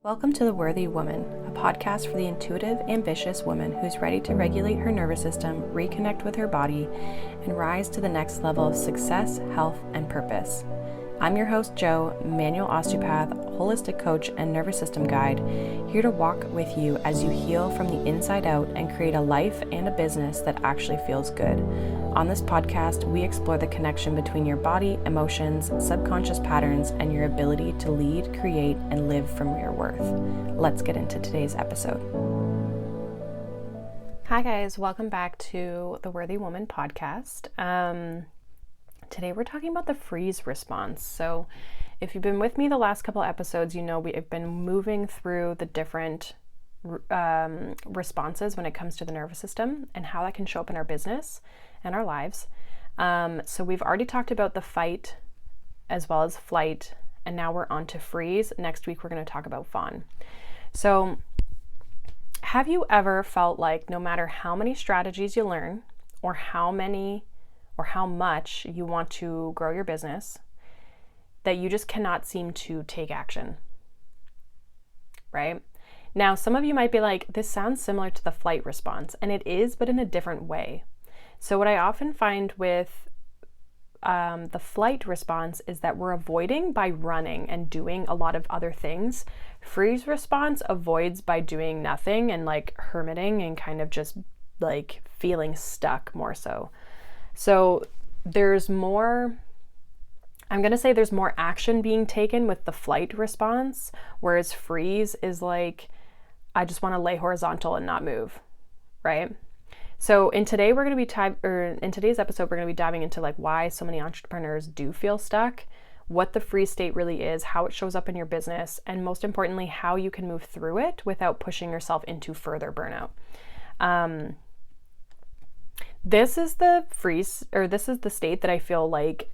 Welcome to The Worthy Woman, a podcast for the intuitive, ambitious woman who's ready to regulate her nervous system, reconnect with her body, and rise to the next level of success, health, and purpose. I'm your host, Jo, manual osteopath, holistic coach, and nervous system guide, here to walk with you as you heal from the inside out and create a life and a business that actually feels good. On this podcast, we explore the connection between your body, emotions, subconscious patterns, and your ability to lead, create, and live from your worth. Let's get into today's episode. Hi guys, welcome back to the Worthy Woman podcast. Today we're talking about the freeze response. So if you've been with me the last couple episodes, you know we've been moving through the different responses when it comes to the nervous system and how that can show up in our business and our lives. So we've already talked about the fight as well as flight, and now we're on to freeze. Next week we're going to talk about fawn. So have you ever felt like no matter how many strategies you learn or how much you want to grow your business, that you just cannot seem to take action, right? Now, some of you might be like, this sounds similar to the flight response, and it is, but in a different way. So what I often find with the flight response is that we're avoiding by running and doing a lot of other things. Freeze response avoids by doing nothing and like hermiting and kind of just like feeling stuck more so. So there's more action being taken with the flight response, whereas freeze is like, I just want to lay horizontal and not move, right? So in today's episode, we're going to be diving into like why so many entrepreneurs do feel stuck, what the freeze state really is, how it shows up in your business, and most importantly, how you can move through it without pushing yourself into further burnout. This is the freeze, or this is the state that I feel like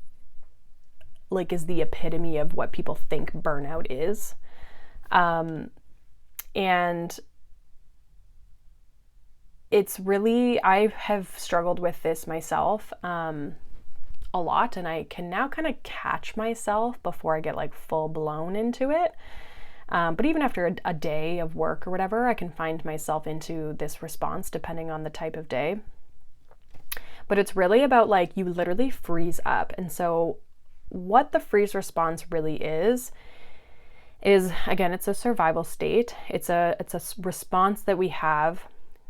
is the epitome of what people think burnout is. And it's really, I have struggled with this myself a lot, and I can now kind of catch myself before I get like full blown into it. But even after a day of work or whatever, I can find myself into this response depending on the type of day. But it's really about like you literally freeze up. And so what the freeze response really is again, it's a survival state. It's a response that we have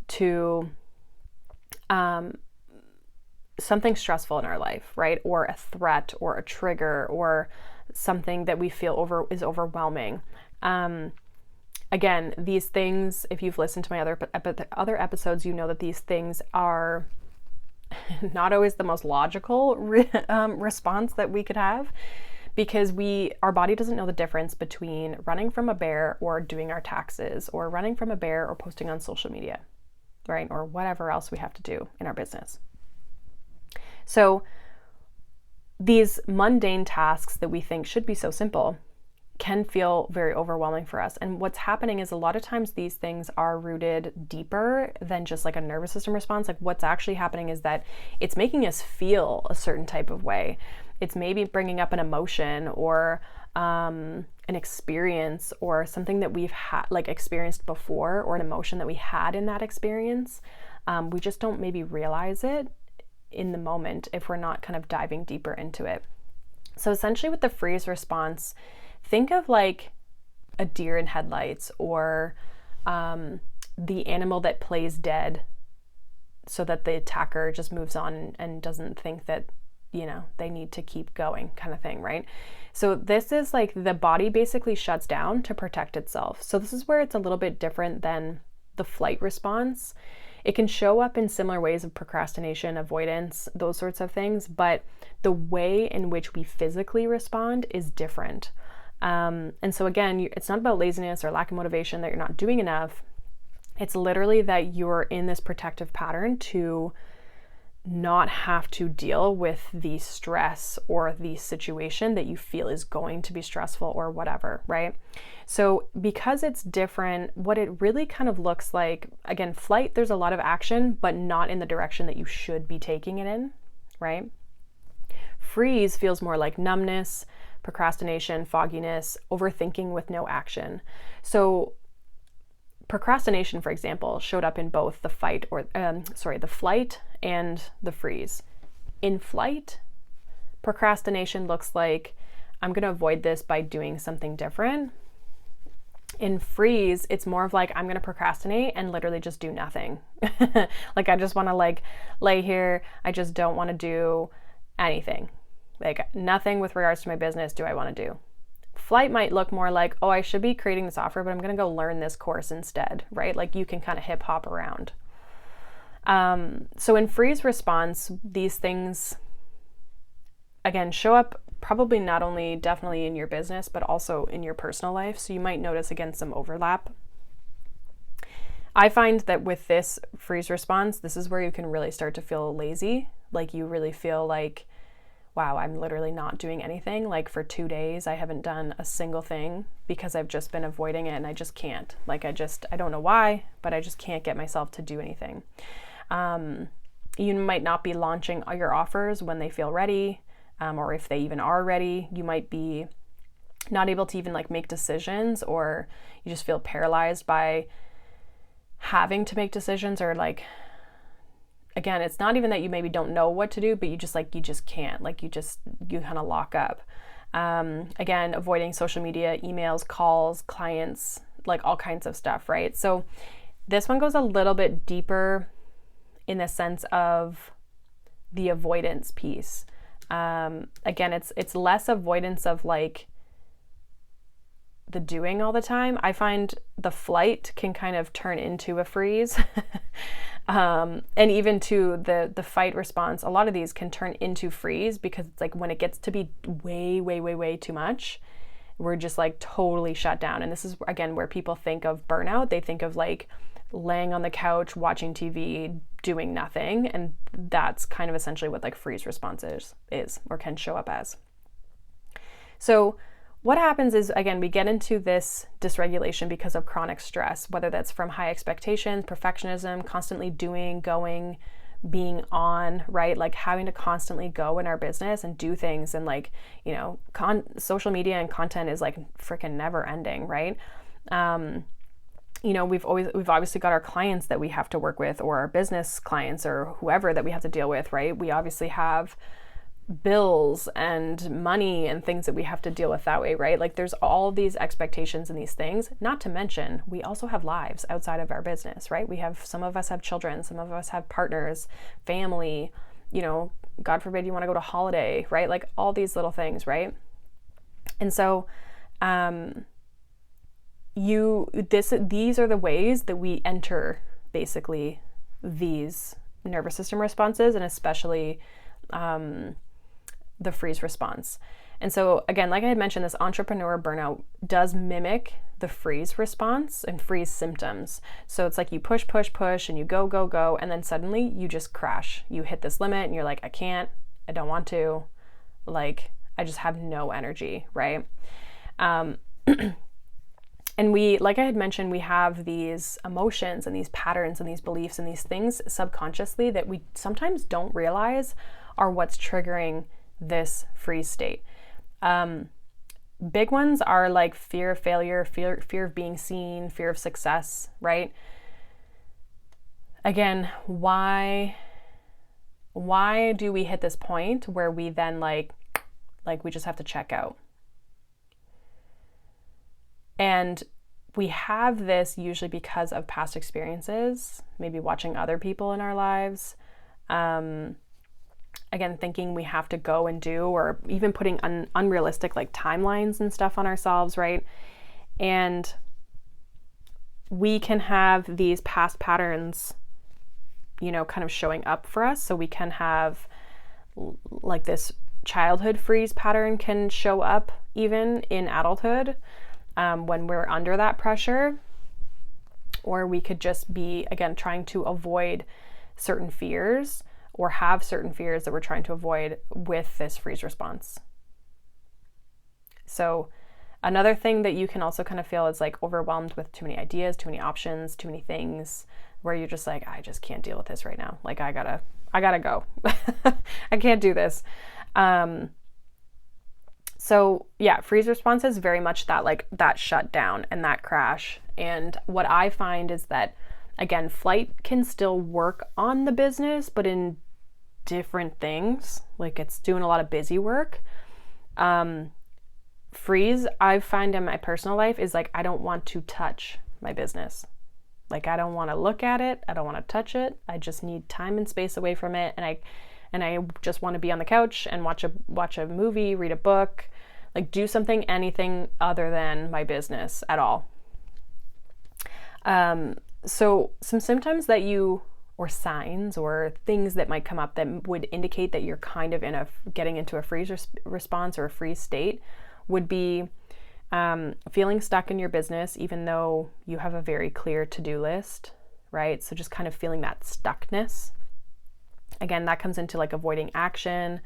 to something stressful in our life, right? Or a threat or a trigger or something that we feel is overwhelming. Again, these things, if you've listened to my other episodes, you know that these things are not always the most logical response that we could have, because our body doesn't know the difference between running from a bear or doing our taxes, or running from a bear or posting on social media, right? Or whatever else we have to do in our business. So these mundane tasks that we think should be so simple can feel very overwhelming for us. And what's happening is a lot of times these things are rooted deeper than just like a nervous system response. Like what's actually happening is that it's making us feel a certain type of way. It's maybe bringing up an emotion or an experience or something that we've experienced before, or an emotion that we had in that experience. We just don't maybe realize it in the moment if we're not kind of diving deeper into it. So essentially with the freeze response, think of like a deer in headlights, or the animal that plays dead so that the attacker just moves on and doesn't think that, they need to keep going kind of thing, right? So this is like the body basically shuts down to protect itself. So this is where it's a little bit different than the flight response. It can show up in similar ways of procrastination, avoidance, those sorts of things, but the way in which we physically respond is different. And so again, it's not about laziness or lack of motivation that you're not doing enough. It's literally that you're in this protective pattern to not have to deal with the stress or the situation that you feel is going to be stressful or whatever, right? So because it's different, what it really kind of looks like, again, flight, there's a lot of action, but not in the direction that you should be taking it in, right? Freeze feels more like numbness, procrastination, fogginess, overthinking with no action. So procrastination, for example, showed up in both the the flight and the freeze. In flight, procrastination looks like I'm going to avoid this by doing something different. In freeze, it's more of like I'm going to procrastinate and literally just do nothing. Like I just want to like lay here. I just don't want to do anything. Like nothing with regards to my business do I want to do. Flight might look more like, oh, I should be creating this offer, but I'm going to go learn this course instead, right? Like you can kind of hip hop around. So in freeze response, these things, again, show up probably not only definitely in your business, but also in your personal life. So you might notice, again, some overlap. I find that with this freeze response, this is where you can really start to feel lazy. Like you really feel like, wow, I'm literally not doing anything. Like for 2 days, I haven't done a single thing because I've just been avoiding it and I just can't. Like I don't know why, but I just can't get myself to do anything. You might not be launching your offers when they feel ready, or if they even are ready. You might be not able to even like make decisions, or you just feel paralyzed by having to make decisions, or like, again, it's not even that you maybe don't know what to do, but you just can't, like you kind of lock up. Again, avoiding social media, emails, calls, clients, like all kinds of stuff, right? So this one goes a little bit deeper in the sense of the avoidance piece. Again, it's less avoidance of like the doing all the time. I find the flight can kind of turn into a freeze. And even to the fight response, a lot of these can turn into freeze because it's like when it gets to be way, way, way, way too much, we're just like totally shut down. And this is, again, where people think of burnout. They think of like laying on the couch, watching TV, doing nothing. And that's kind of essentially what like freeze response is or can show up as. So what happens is, again, we get into this dysregulation because of chronic stress, whether that's from high expectations, perfectionism, constantly doing, going, being on, right? Like having to constantly go in our business and do things. And like, you know, social media and content is like freaking never ending, right? You know, we've obviously got our clients that we have to work with, or our business clients, or whoever that we have to deal with, right? We obviously have bills and money and things that we have to deal with that way, right? Like there's all these expectations and these things, not to mention we also have lives outside of our business, right? Some of us have children, some of us have partners, family, you know, God forbid you want to go to holiday, right? Like all these little things, right? And so these are the ways that we enter basically these nervous system responses, and especially the freeze response. And so again, like I had mentioned, this entrepreneur burnout does mimic the freeze response and freeze symptoms. So it's like you push, and you go, and then suddenly you just crash. You hit this limit and you're like, I can't, I don't want to, like, I just have no energy, right? And like I had mentioned, we have these emotions and these patterns and these beliefs and these things subconsciously that we sometimes don't realize are what's triggering this freeze state. Big ones are like fear of failure, fear of being seen, fear of success, right? Again, why do we hit this point where we then like we just have to check out? And we have this usually because of past experiences, maybe watching other people in our lives, again, thinking we have to go and do, or even putting unrealistic like timelines and stuff on ourselves, right? And we can have these past patterns, you know, kind of showing up for us. So we can have like this childhood freeze pattern can show up even in adulthood when we're under that pressure. Or we could just be, again, trying to avoid certain fears, or have certain fears that we're trying to avoid with this freeze response. So another thing that you can also kind of feel is like overwhelmed with too many ideas, too many options, too many things, where you're just like, I just can't deal with this right now. Like I gotta go. I can't do this. So yeah, freeze response is very much that, like that shutdown and that crash. And what I find is that, again, flight can still work on the business, but in different things. Like it's doing a lot of busy work. Freeze, I find in my personal life, is like I don't want to touch my business. Like I don't want to look at it. I don't want to touch it. I just need time and space away from it. And I just want to be on the couch and watch a movie, read a book, like do anything other than my business at all. So some symptoms that or signs or things that might come up that would indicate that you're kind of getting into a freeze response or a freeze state would be feeling stuck in your business, even though you have a very clear to-do list, right? So just kind of feeling that stuckness. Again, that comes into like avoiding action,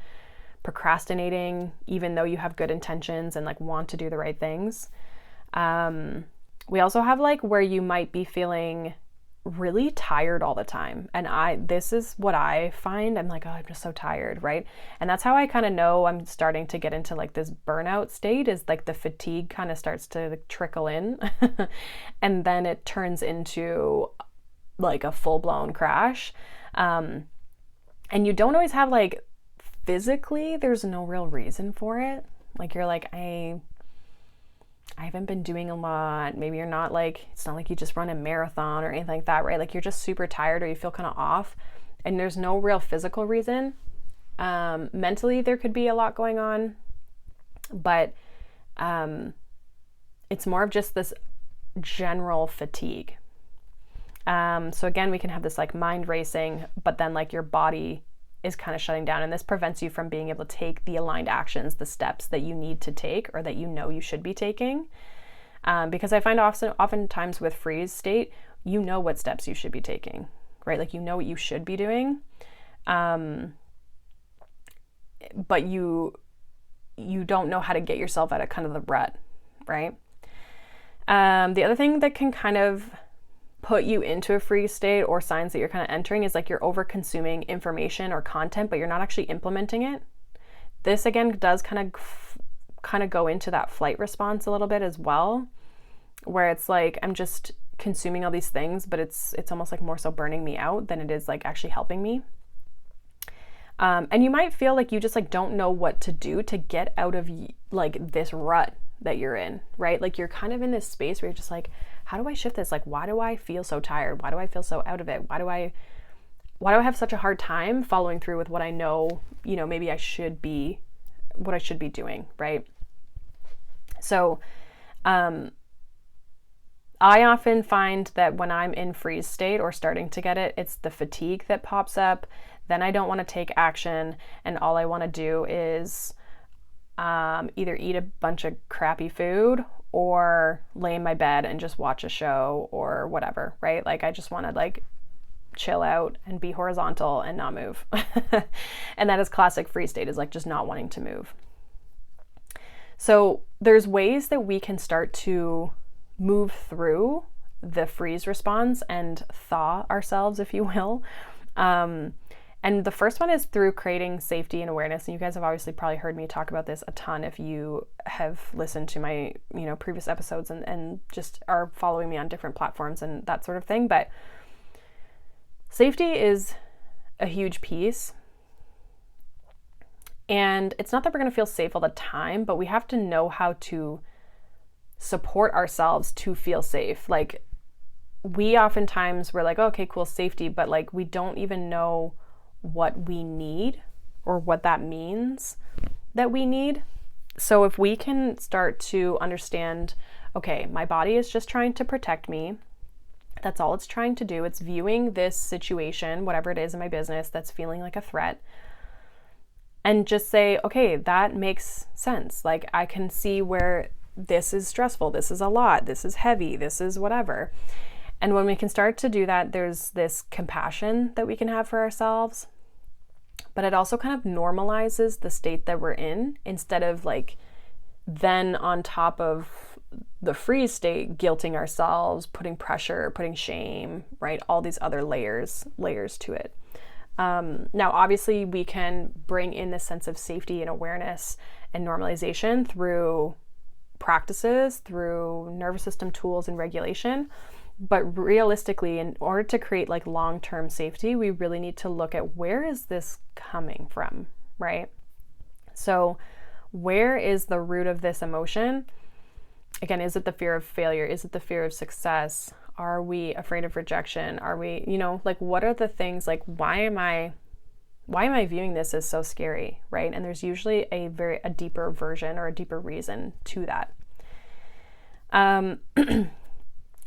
procrastinating, even though you have good intentions and like want to do the right things. We also have like where you might be feeling really tired all the time. And this is what I find. I'm like, oh, I'm just so tired, right? And that's how I kind of know I'm starting to get into like this burnout state, is like the fatigue kind of starts to trickle in and then it turns into like a full-blown crash. And you don't always have like physically, there's no real reason for it. Like you're like, I haven't been doing a lot. Maybe you're not like, it's not like you just run a marathon or anything like that, right? Like you're just super tired or you feel kind of off and there's no real physical reason. Mentally, there could be a lot going on, but it's more of just this general fatigue. So again, we can have this like mind racing, but then like your body is kind of shutting down, and this prevents you from being able to take the aligned actions, the steps that you need to take or that you know you should be taking. Because I find oftentimes with freeze state, you know what steps you should be taking, right? Like you know what you should be doing, but you don't know how to get yourself out of kind of the rut, right? The other thing that can kind of put you into a freeze state, or signs that you're kind of entering, is like you're over consuming information or content, but you're not actually implementing it. This again does kind of go into that flight response a little bit as well, where it's like I'm just consuming all these things, but it's almost like more so burning me out than it is like actually helping me. And you might feel like you just like don't know what to do to get out of like this rut that you're in, right? Like you're kind of in this space where you're just like, how do I shift this? Like, why do I feel so tired? Why do I feel so out of it? Why do I have such a hard time following through with what I know, maybe what I should be doing, right? So, I often find that when I'm in freeze state or starting to get it, it's the fatigue that pops up. Then I don't want to take action, and all I want to do is either eat a bunch of crappy food or lay in my bed and just watch a show or whatever, right? Like I just want to like chill out and be horizontal and not move. And that is classic freeze state, is like just not wanting to move. So there's ways that we can start to move through the freeze response and thaw ourselves, if you will. And the first one is through creating safety and awareness. And you guys have obviously probably heard me talk about this a ton if you have listened to my, previous episodes and just are following me on different platforms and that sort of thing. But safety is a huge piece. And it's not that we're going to feel safe all the time, but we have to know how to support ourselves to feel safe. Like we oftentimes we're like, oh, okay, cool, safety, but like we don't even know what we need or what that means that we need. So if we can start to understand, okay, my body is just trying to protect me. That's all it's trying to do. It's viewing this situation, whatever it is in my business that's feeling like a threat, and just say, okay, that makes sense. Like I can see where this is stressful. This is a lot. This is heavy. This is whatever. And when we can start to do that, there's this compassion that we can have for ourselves, but it also kind of normalizes the state that we're in, instead of like then on top of the freeze state, guilting ourselves, putting pressure, putting shame, right? All these other layers to it. Now, obviously we can bring in this sense of safety and awareness and normalization through practices, through nervous system tools and regulation. But realistically, in order to create like long-term safety, we really need to look at where is this coming from, right? So where is the root of this emotion? Again, is it the fear of failure? Is it the fear of success? Are we afraid of rejection? Are we, like what are the things, like why am I viewing this as so scary, right? And there's usually a deeper version or a deeper reason to that.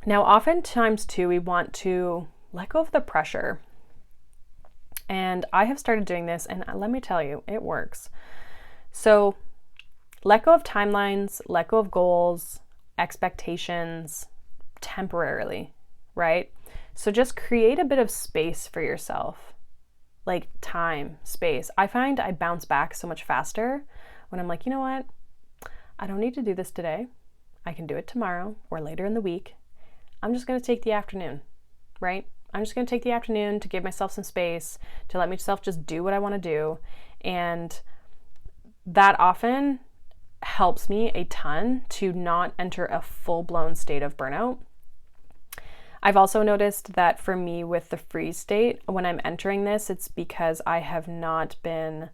Now, oftentimes too, we want to let go of the pressure. And I have started doing this, and let me tell you, it works. So let go of timelines, let go of goals, expectations temporarily, right? So just create a bit of space for yourself, like time, space. I find I bounce back so much faster when I'm like, you know what? I don't need to do this today. I can do it tomorrow or later in the week. I'm just going to take the afternoon, right? I'm just going to take the afternoon to give myself some space, to let myself just do what I want to do. And that often helps me a ton to not enter a full-blown state of burnout. I've also noticed that for me with the freeze state, when I'm entering this, it's because I have not been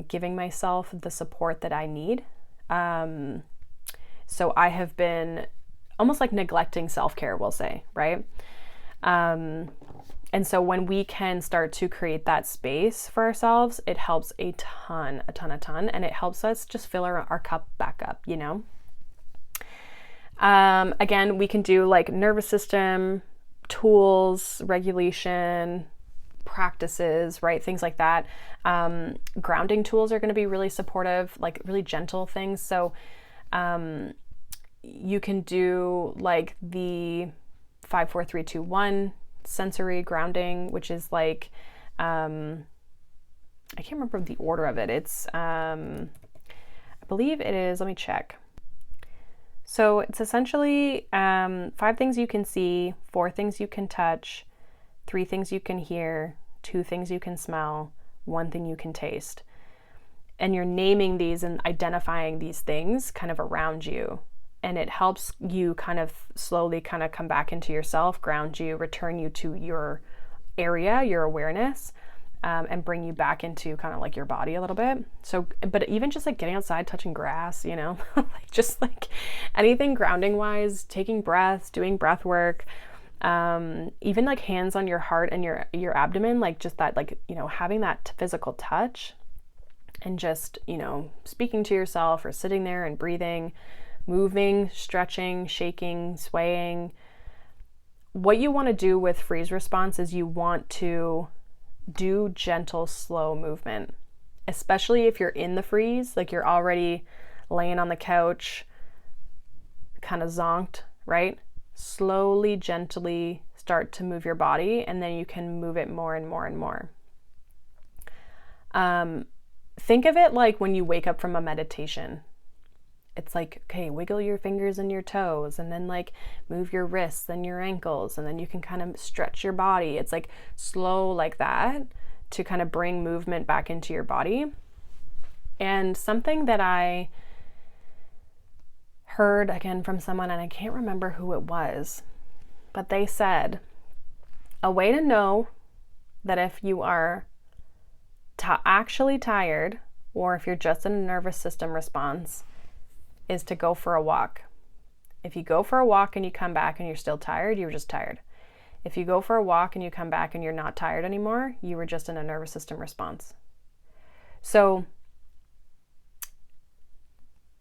giving myself the support that I need. So I have been almost like neglecting self-care, we'll say, right? And so when we can start to create that space for ourselves, it helps a ton, and it helps us just fill our cup back up, Again, we can do like nervous system tools, regulation, practices, right? Things like that. Grounding tools are going to be really supportive, like really gentle things. So, you can do like the 5, 4, 3, 2, 1 sensory grounding, which is like, I can't remember the order of it. It's, I believe it is, let me check. So it's essentially 5 things you can see, 4 things you can touch, 3 things you can hear, 2 things you can smell, 1 thing you can taste. And you're naming these and identifying these things kind of around you. And it helps you kind of slowly kind of come back into yourself, ground you, return you to your area, your awareness, and bring you back into kind of like your body a little bit. So, but even just like getting outside, touching grass, like just like anything grounding wise, taking breaths, doing breath work, even like hands on your heart and your abdomen, like just that, like, having that physical touch and just, speaking to yourself or sitting there and breathing, moving, stretching, shaking, swaying. What you want to do with freeze response is you want to do gentle, slow movement, especially if you're in the freeze, like you're already laying on the couch, kind of zonked, right? Slowly, gently start to move your body, and then you can move it more and more and more. Think of it like when you wake up from a meditation. It's like, okay, wiggle your fingers and your toes, and then like move your wrists and your ankles, and then you can kind of stretch your body. It's like slow like that to kind of bring movement back into your body. And something that I heard again from someone, and I can't remember who it was, but they said a way to know that if you are actually tired, or if you're just in a nervous system response, is to go for a walk. If you go for a walk and you come back and you're still tired, you were just tired. If you go for a walk and you come back and you're not tired anymore, you were just in a nervous system response. So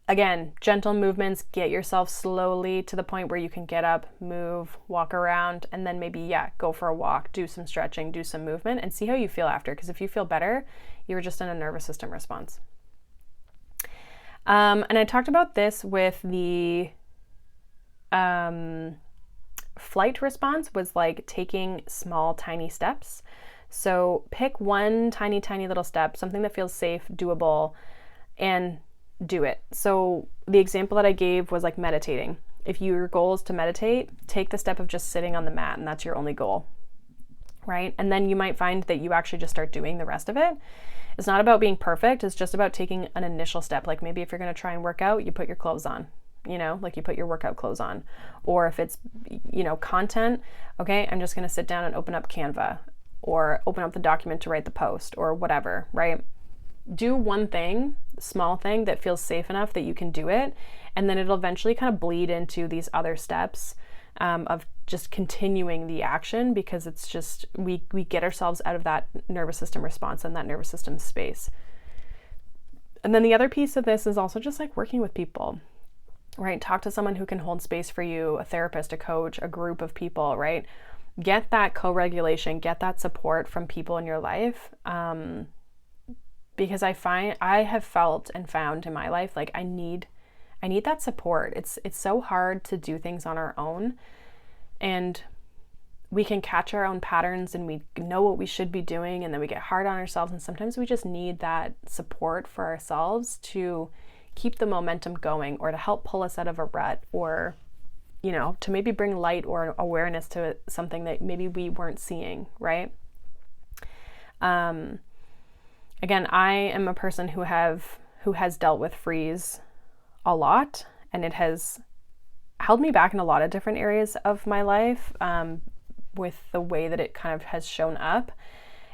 again, gentle movements, get yourself slowly to the point where you can get up, move, walk around, and then maybe, go for a walk, do some stretching, do some movement, and see how you feel after. Because if you feel better, you were just in a nervous system response. And I talked about this with the flight response, was like taking small, tiny steps. So pick one tiny, tiny little step, something that feels safe, doable, and do it. So the example that I gave was like meditating. If your goal is to meditate, take the step of just sitting on the mat, and that's your only goal, right? And then you might find that you actually just start doing the rest of it. It's not about being perfect. It's just about taking an initial step. Like maybe if you're going to try and work out, you put your clothes on, like you put your workout clothes on. Or if it's, content, okay, I'm just going to sit down and open up Canva or open up the document to write the post or whatever, right? Do one thing, small thing that feels safe enough that you can do it. And then it'll eventually kind of bleed into these other steps of just continuing the action, because it's just, we get ourselves out of that nervous system response and that nervous system space. And then the other piece of this is also just like working with people, right? Talk to someone who can hold space for you, a therapist, a coach, a group of people, right? Get that co-regulation, get that support from people in your life. Because I have felt and found in my life, like I need that support. It's so hard to do things on our own, and we can catch our own patterns and we know what we should be doing, and then we get hard on ourselves, and sometimes we just need that support for ourselves to keep the momentum going, or to help pull us out of a rut, or to maybe bring light or awareness to something that maybe we weren't seeing, right? Again, I am a person who has dealt with freeze a lot, and it has held me back in a lot of different areas of my life, with the way that it kind of has shown up.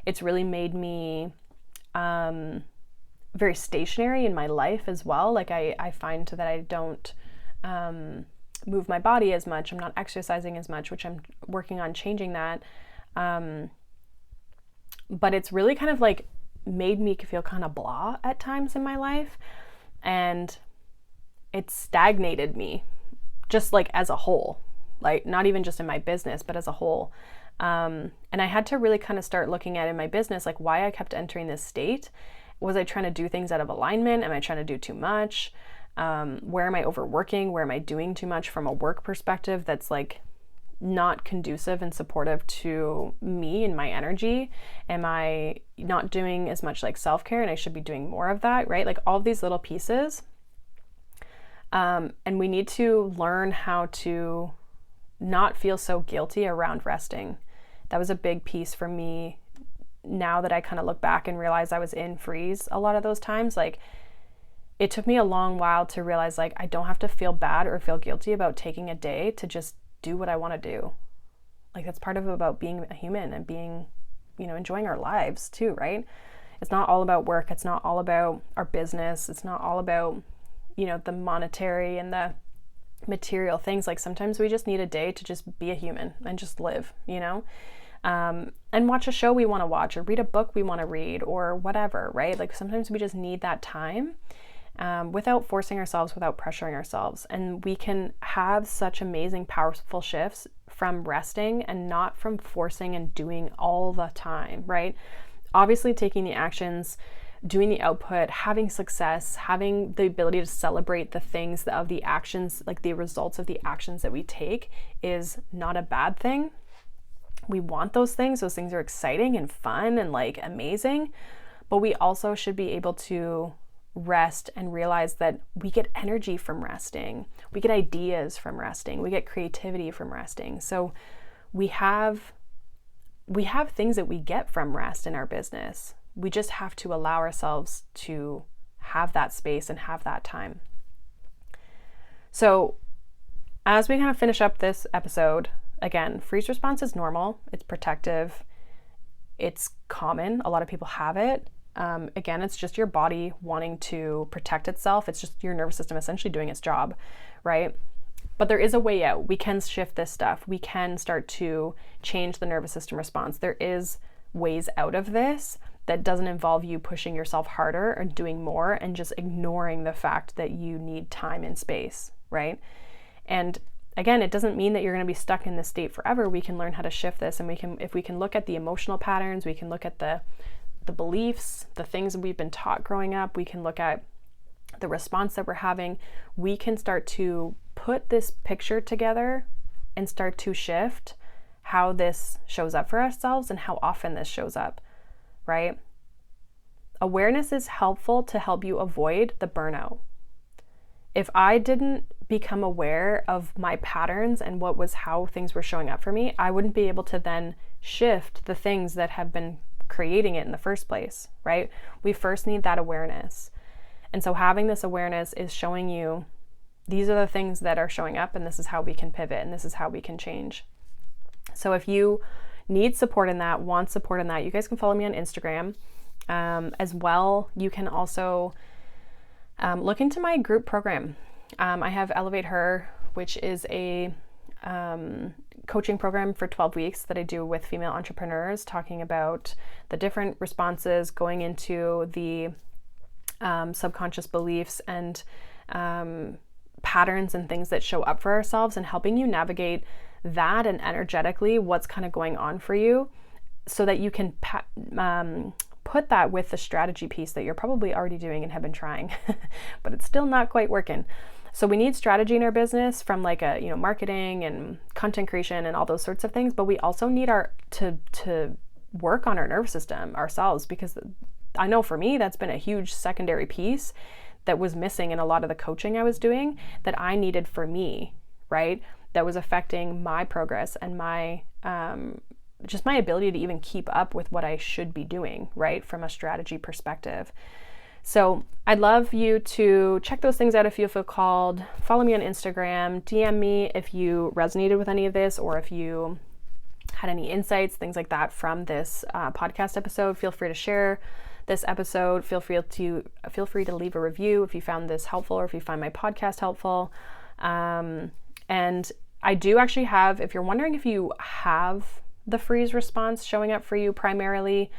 It's really made me very stationary in my life as well. Like I find that I don't move my body as much. I'm not exercising as much, which I'm working on changing that. But it's really kind of like made me feel kind of blah at times in my life, and it stagnated me just like as a whole, like not even just in my business, but as a whole. And I had to really kind of start looking at in my business, like why I kept entering this state. Was I trying to do things out of alignment? Am I trying to do too much? Where am I overworking? Where am I doing too much from a work perspective that's like not conducive and supportive to me and my energy? Am I not doing as much like self-care, and I should be doing more of that, right? Like all of these little pieces. And we need to learn how to not feel so guilty around resting. That was a big piece for me now that I kind of look back and realize I was in freeze a lot of those times. Like it took me a long while to realize like I don't have to feel bad or feel guilty about taking a day to just do what I want to do. Like that's part of about being a human and being, enjoying our lives too, right? It's not all about work. It's not all about our business. It's not all about, the monetary and the material things. Like sometimes we just need a day to just be a human and just live, and watch a show we want to watch, or read a book we want to read, or whatever, right? Like sometimes we just need that time. Without forcing ourselves, without pressuring ourselves. And we can have such amazing, powerful shifts from resting and not from forcing and doing all the time, right? Obviously, taking the actions, doing the output, having success, having the ability to celebrate the things of the actions, like the results of the actions that we take, is not a bad thing. We want those things. Those things are exciting and fun and like amazing. But we also should be able to rest and realize that we get energy from resting. We get ideas from resting. We get creativity from resting. So we have things that we get from rest in our business. We just have to allow ourselves to have that space and have that time. So as we kind of finish up this episode, again, freeze response is normal. It's protective. It's common. A lot of people have it. Again, it's just your body wanting to protect itself. It's just your nervous system essentially doing its job, right? But there is a way out. We can shift this stuff. We can start to change the nervous system response. There is ways out of this that doesn't involve you pushing yourself harder or doing more and just ignoring the fact that you need time and space, right? And again, it doesn't mean that you're going to be stuck in this state forever. We can learn how to shift this, and if we can look at the emotional patterns, we can look at the beliefs, the things that we've been taught growing up, we can look at the response that we're having. We can start to put this picture together and start to shift how this shows up for ourselves and how often this shows up, right? Awareness is helpful to help you avoid the burnout. If I didn't become aware of my patterns and how things were showing up for me, I wouldn't be able to then shift the things that have been creating it in the first place, right? We first need that awareness. And so having this awareness is showing you these are the things that are showing up, and this is how we can pivot, and this is how we can change. So if you need support in that, want support in that, you guys can follow me on Instagram. As well, you can also look into my group program. I have Elevate Her, which is a coaching program for 12 weeks that I do with female entrepreneurs, talking about the different responses, going into the subconscious beliefs and patterns and things that show up for ourselves, and helping you navigate that and energetically what's kind of going on for you, so that you can put that with the strategy piece that you're probably already doing and have been trying, but it's still not quite working. So we need strategy in our business from like marketing and content creation and all those sorts of things, but we also need to work on our nervous system ourselves, because I know for me that's been a huge secondary piece that was missing in a lot of the coaching I was doing that I needed for me, right? That was affecting my progress and my just my ability to even keep up with what I should be doing, right? From a strategy perspective. So I'd love you to check those things out if you feel called. Follow me on Instagram, DM me if you resonated with any of this, or if you had any insights, things like that from this podcast episode. Feel free to share this episode. Feel free to leave a review if you found this helpful, or if you find my podcast helpful. And I do actually have, if you're wondering if you have the freeze response showing up for you primarily,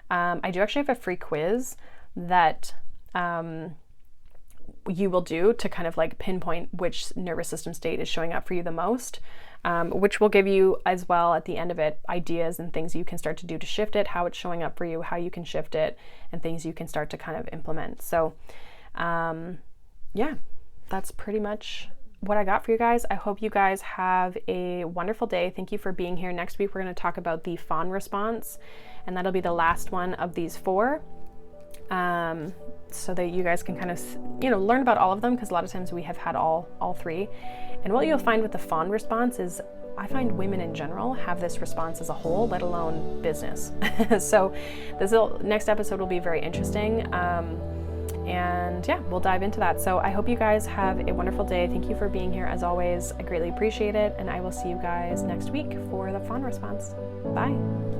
I do actually have a free quiz that you will do to kind of like pinpoint which nervous system state is showing up for you the most, which will give you as well at the end of it ideas and things you can start to do to shift it, how it's showing up for you, how you can shift it, and things you can start to kind of implement. So yeah, that's pretty much what I got for you guys. I hope you guys have a wonderful day. Thank you for being here. Next week, we're going to talk about the fawn response, and that'll be the last one of these 4. So that you guys can kind of, learn about all of them, because a lot of times we have had all 3. And what you'll find with the fawn response is, I find women in general have this response as a whole, let alone business. So this next episode will be very interesting. And yeah, we'll dive into that. So I hope you guys have a wonderful day. Thank you for being here as always. I greatly appreciate it. And I will see you guys next week for the fawn response. Bye.